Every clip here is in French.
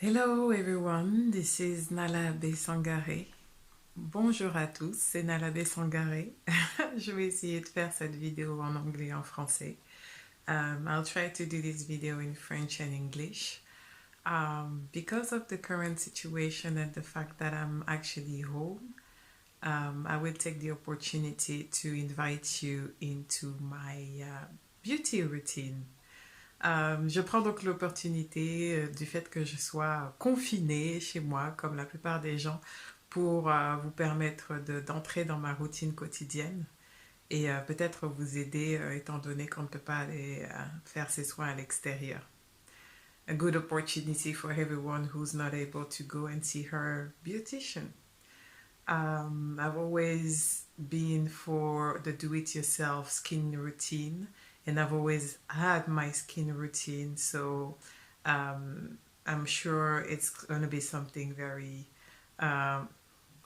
Hello everyone, this is Nalabe Sangaré. Bonjour à tous, c'est Nalabe Sangaré. Je vais essayer de faire cette vidéo en anglais et en français. I'll try to do this video in French and English. Because of the current situation and the fact that I'm actually home, I will take the opportunity to invite you into my beauty routine. Je prends donc l'opportunité du fait que je sois confinée chez moi, comme la plupart des gens, pour vous permettre d'entrer dans ma routine quotidienne et peut-être vous aider étant donné qu'on ne peut pas aller faire ses soins à l'extérieur. A good opportunity for everyone who's not able to go and see her beautician. I've always been for the do-it-yourself skin routine, and I've always had my skin routine, so I'm sure it's going to be something very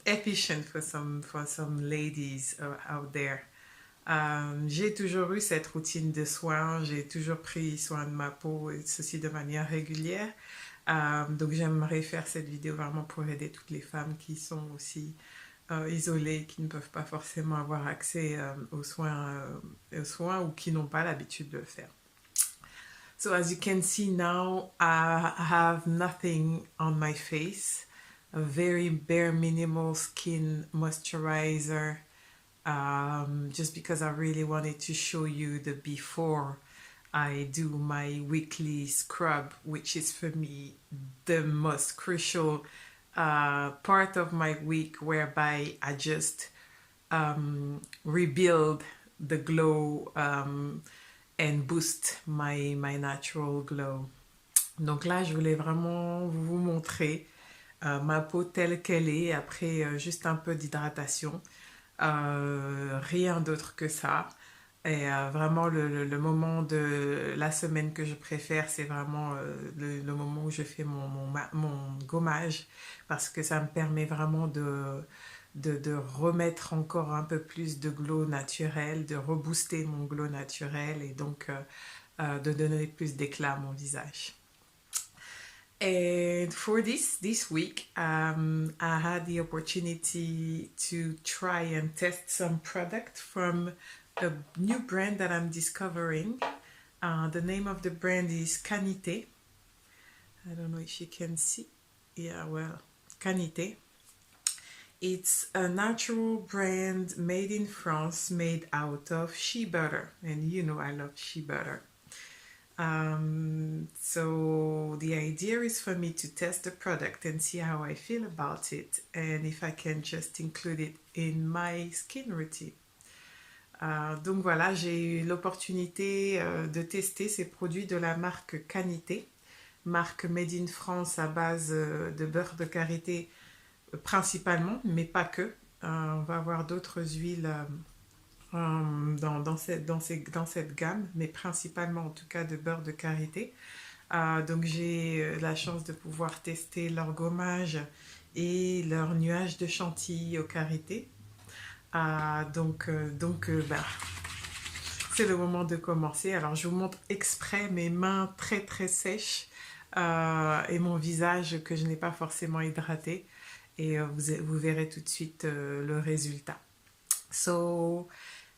efficient for some ladies out there. J'ai toujours eu cette routine de soins, j'ai toujours pris soin de ma peau et ceci de manière régulière. Donc j'aimerais faire cette vidéo vraiment pour aider toutes les femmes qui sont aussi isolées, qui ne peuvent pas forcément avoir accès aux soins ou qui n'ont pas l'habitude de le faire. So as you can see now, I have nothing on my face, a very bare minimal skin moisturizer, just because I really wanted to show you the before I do my weekly scrub, which is for me the most crucial part of my week, whereby I just rebuild the glow and boost my natural glow. Donc là, je voulais vraiment vous montrer ma peau telle qu'elle est après juste un peu d'hydratation. Rien d'autre que ça. Et vraiment, le moment de la semaine que je préfère, c'est vraiment le moment où je fais mon gommage, parce que ça me permet vraiment de remettre encore un peu plus de glow naturel, de rebooster mon glow naturel et donc de donner plus d'éclat à mon visage. And for this week, I had the opportunity to try and test some product from a new brand that I'm discovering. The name of the brand is Canité. I don't know if you can see. Yeah, well, Canité. It's a natural brand made in France, made out of shea butter. And you know I love shea butter. So the idea is for me to test the product and see how I feel about it and if I can just include it in my skin routine. Donc voilà, j'ai eu l'opportunité de tester ces produits de la marque Canité, marque made in France à base de beurre de karité principalement, mais pas que. On va avoir d'autres huiles dans cette gamme, mais principalement en tout cas de beurre de karité. Donc j'ai la chance de pouvoir tester leur gommage et leur nuage de chantilly au karité. C'est le moment de commencer. Alors je vous montre exprès mes mains très très sèches et mon visage que je n'ai pas forcément hydraté. Et vous verrez tout de suite le résultat. So,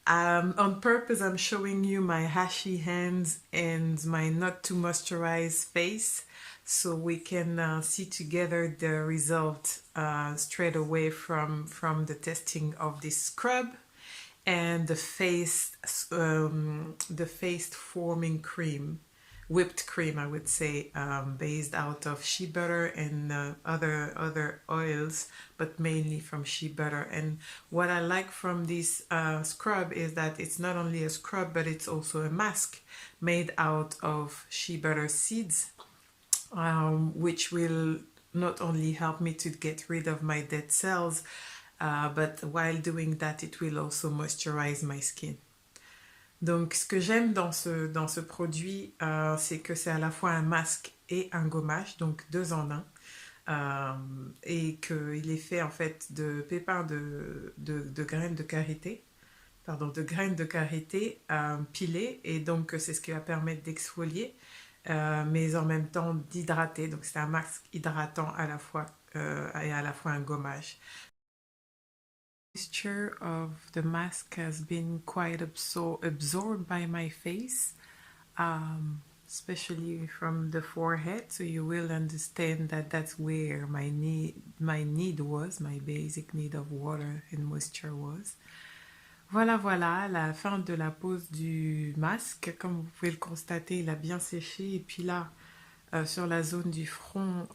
on purpose, I'm showing you my ashy hands and my not too moisturized face, so we can see together the result straight away from the testing of this scrub and the face forming cream, whipped cream, I would say, based out of shea butter and other oils, but mainly from shea butter. And what I like from this scrub is that it's not only a scrub, but it's also a mask made out of shea butter seeds, which will not only help me to get rid of my dead cells, but while doing that, it will also moisturize my skin. Donc, ce que j'aime dans ce produit, c'est que c'est à la fois un masque et un gommage, donc deux en un, et qu'il est fait en fait de pépins de graines de karité, pilées, et donc c'est ce qui va permettre d'exfolier mais en même temps d'hydrater. Donc c'est un masque hydratant à la fois et à la fois un gommage. The texture of the mask has been quite absorbed by my face, especially from the forehead. So you will understand that that's where my need was, my basic need of water and moisture was. Voilà, voilà, la fin de la pose du masque. Comme vous pouvez le constater, il a bien séché. Et puis là, sur la zone du front,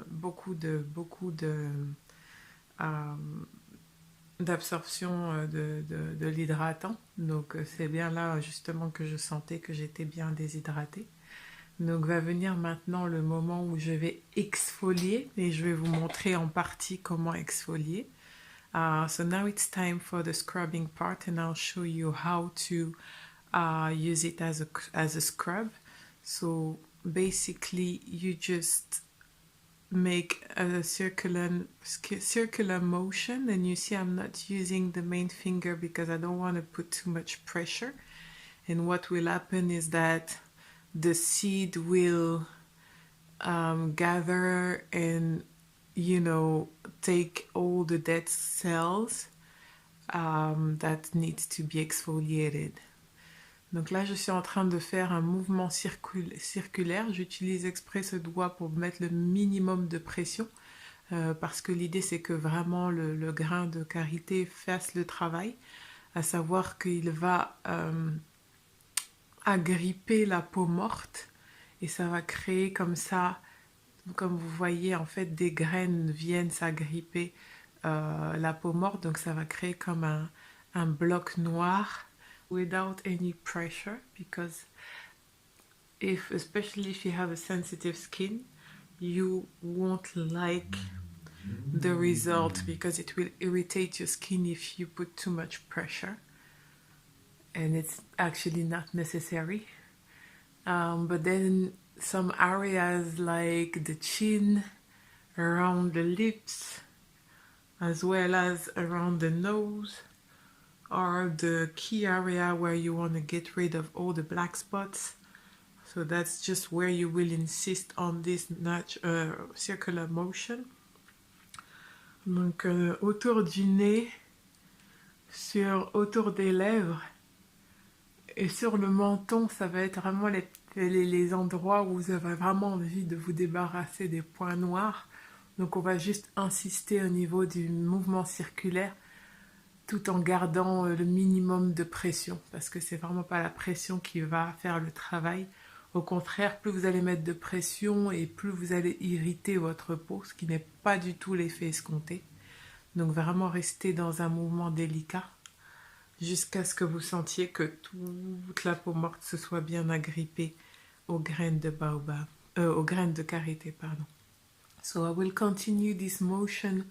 beaucoup d'absorption de l'hydratant. Donc c'est bien là justement que je sentais que j'étais bien déshydratée. Donc va venir maintenant le moment où je vais exfolier et je vais vous montrer en partie comment exfolier. So now it's time for the scrubbing part and I'll show you how to use it as a scrub. So basically you just make a circular motion, and you see I'm not using the main finger because I don't want to put too much pressure, and what will happen is that the seed will gather and take all the dead cells that needs to be exfoliated. Donc là, je suis en train de faire un mouvement circulaire. J'utilise exprès ce doigt pour mettre le minimum de pression parce que l'idée, c'est que vraiment le grain de karité fasse le travail, à savoir qu'il va agripper la peau morte et ça va créer comme ça, comme vous voyez, en fait, des graines viennent s'agripper la peau morte, donc ça va créer comme un bloc noir without any pressure, because especially if you have a sensitive skin, you won't like the result because it will irritate your skin if you put too much pressure, and it's actually not necessary. But then some areas like the chin, around the lips, as well as around the nose, are the key area where you want to get rid of all the black spots. So that's just where you will insist on this circular motion. Donc autour du nez, autour des lèvres et sur le menton, ça va être vraiment les endroits où vous avez vraiment envie de vous débarrasser des points noirs. Donc on va juste insister au niveau du mouvement circulaire tout en gardant le minimum de pression, parce que c'est vraiment pas la pression qui va faire le travail. Au contraire, plus vous allez mettre de pression et plus vous allez irriter votre peau, ce qui n'est pas du tout l'effet escompté. Donc vraiment rester dans un mouvement délicat jusqu'à ce que vous sentiez que toute la peau morte se soit bien agrippée aux graines de baobab, aux graines de karité, pardon. So I will continue this movement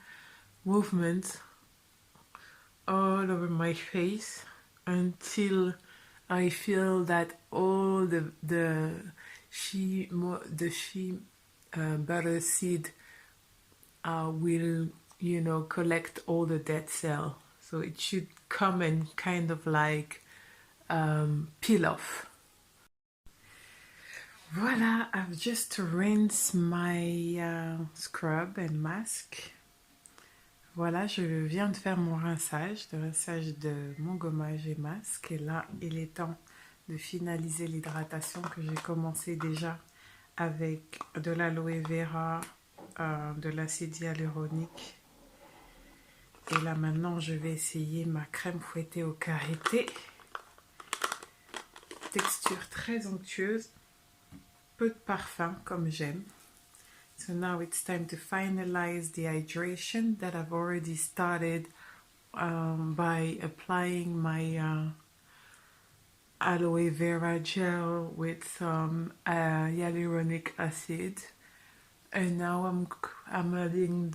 all over my face until I feel that all the shea butter seed will collect all the dead cell. So it should come and kind of like peel off. Voilà, I've just rinsed my scrub and mask. Voilà, je viens de faire mon rinçage, le rinçage de mon gommage et masque. Et là, il est temps de finaliser l'hydratation que j'ai commencé déjà avec de l'aloe vera, de l'acide hyaluronique. Et là, maintenant, je vais essayer ma crème fouettée au karité. Texture très onctueuse, peu de parfum comme j'aime. So now it's time to finalize the hydration that I've already started by applying my aloe vera gel with some hyaluronic acid. And now I'm adding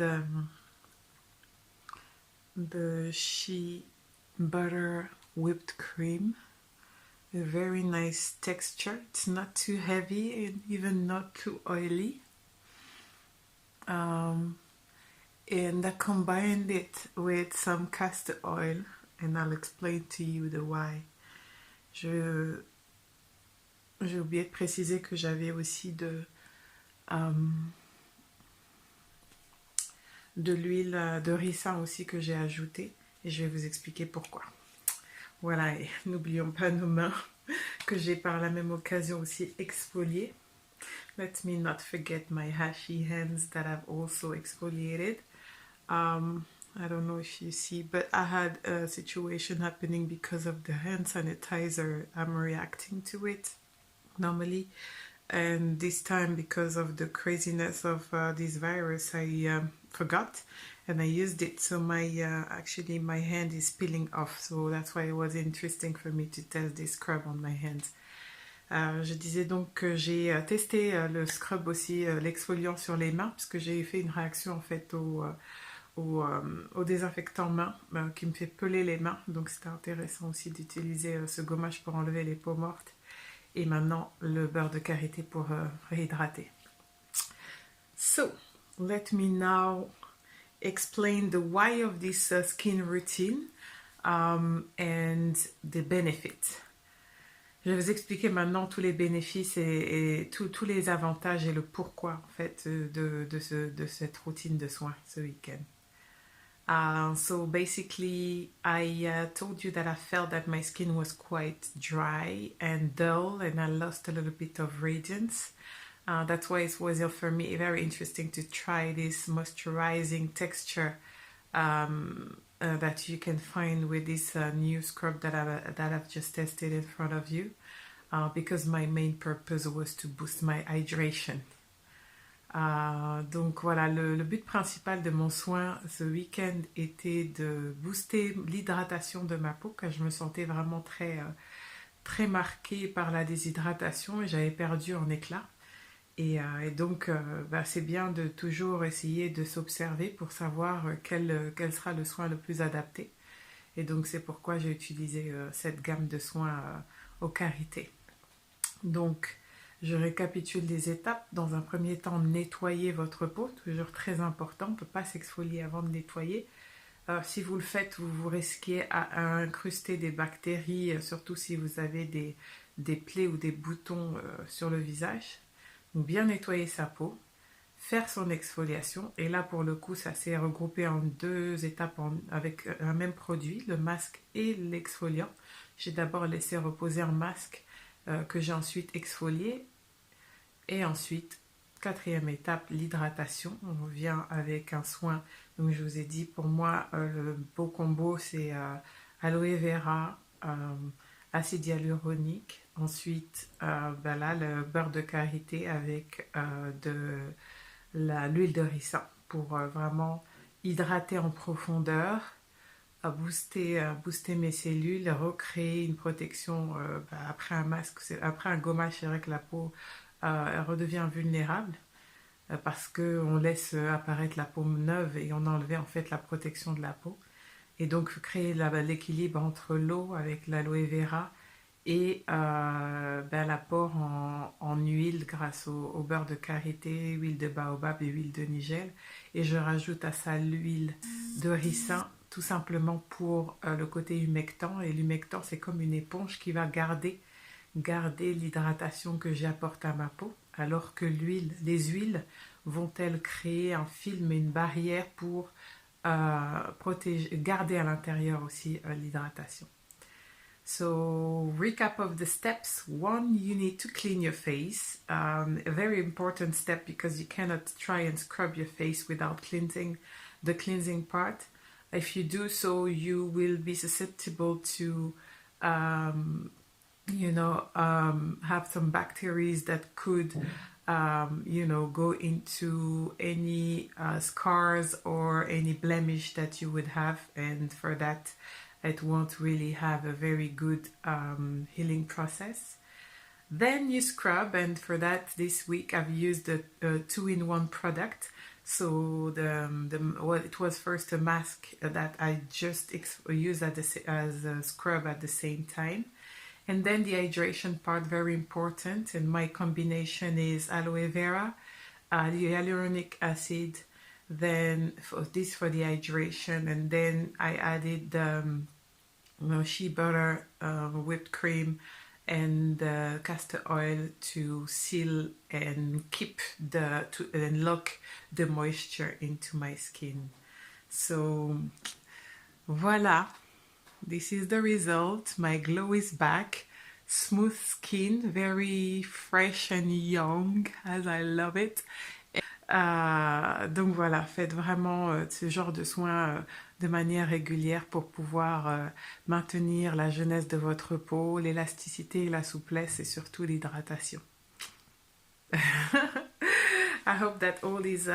the shea butter whipped cream. A very nice texture. It's not too heavy and even not too oily. And I combined it with some castor oil, and I'll explain to you the why. Je j'ai oublié de préciser que j'avais aussi euh, de l'huile de ricin aussi que j'ai ajouté et je vais vous expliquer pourquoi. Voilà, et n'oublions pas nos mains que j'ai par la même occasion aussi exfoliées. Let me not forget my ashy hands that I've also exfoliated. I don't know if you see, but I had a situation happening because of the hand sanitizer. I'm reacting to it normally, and this time because of the craziness of this virus, I forgot and I used it. So my actually my hand is peeling off. So that's why it was interesting for me to test this scrub on my hands. Je disais donc que j'ai testé le scrub aussi, l'exfoliant sur les mains, parce que j'ai fait une réaction en fait au désinfectant main qui me fait peler les mains. Donc c'était intéressant aussi d'utiliser ce gommage pour enlever les peaux mortes. Et maintenant le beurre de karité pour réhydrater. So, let me now explain the why of this skin routine and the benefits. Je vais vous expliquer maintenant tous les bénéfices et tous les avantages et le pourquoi en fait de cette routine de soins ce week-end. So basically, I told you that I felt that my skin was quite dry and dull and I lost a little bit of radiance. That's why it was for me very interesting to try this moisturizing texture that you can find with this new scrub that I've just tested in front of you, because my main purpose was to boost my hydration. Donc voilà, le but principal de mon soin ce week-end était de booster l'hydratation de ma peau, car je me sentais vraiment très marquée par la déshydratation et j'avais perdu en éclat. Et donc, c'est bien de toujours essayer de s'observer pour savoir quel sera le soin le plus adapté. Et donc, c'est pourquoi j'ai utilisé cette gamme de soins au karité. Donc, je récapitule les étapes. Dans un premier temps, nettoyer votre peau, toujours très important. On ne peut pas s'exfolier avant de nettoyer. Si vous le faites, vous risquez à incruster des bactéries, surtout si vous avez des plaies ou des boutons sur le visage. Donc bien nettoyer sa peau, faire son exfoliation, et là pour le coup ça s'est regroupé en deux étapes avec un même produit, le masque et l'exfoliant. J'ai d'abord laissé reposer un masque que j'ai ensuite exfolié, et ensuite quatrième étape, l'hydratation. On revient avec un soin, donc je vous ai dit pour moi le beau combo c'est aloe vera, acide hyaluronique. Ensuite, là, le beurre de karité avec l'huile de ricin pour vraiment hydrater en profondeur, booster mes cellules, recréer une protection après un masque, après un gommage. C'est vrai que la peau elle redevient vulnérable parce qu'on laisse apparaître la peau neuve et on a enlevé en fait la protection de la peau. Et donc créer l'équilibre entre l'eau avec l'aloe vera et l'apport en huile grâce au beurre de karité, huile de baobab et huile de nigel. Et je rajoute à ça l'huile de ricin, tout simplement pour le côté humectant. Et l'humectant, c'est comme une éponge qui va garder l'hydratation que j'apporte à ma peau, alors que les huiles vont-elles créer un film et une barrière pour garder à l'intérieur aussi l'hydratation. So, recap of the steps. 1, you need to clean your face. A very important step because you cannot try and scrub your face without cleansing the cleansing part. If you do so, you will be susceptible to, have some bacteria that could, go into any scars or any blemish that you would have, and for that, it won't really have a very good healing process. Then you scrub, and for that this week I've used a 2-in-1 product. So it was first a mask that I just used as a scrub at the same time. And then the hydration part, very important, and my combination is aloe vera, the hyaluronic acid, then for the hydration, and then I added shea butter, whipped cream, and the castor oil to seal and and lock the moisture into my skin. So voila, this is the result. My glow is back. Smooth skin, very fresh and young as I love it. Donc voilà, faites vraiment ce genre de soins de manière régulière pour pouvoir maintenir la jeunesse de votre peau, l'élasticité et la souplesse et surtout l'hydratation. I hope that all these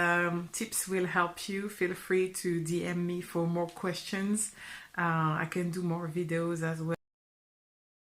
tips will help you. Feel free to DM me for more questions. I can do more videos as well.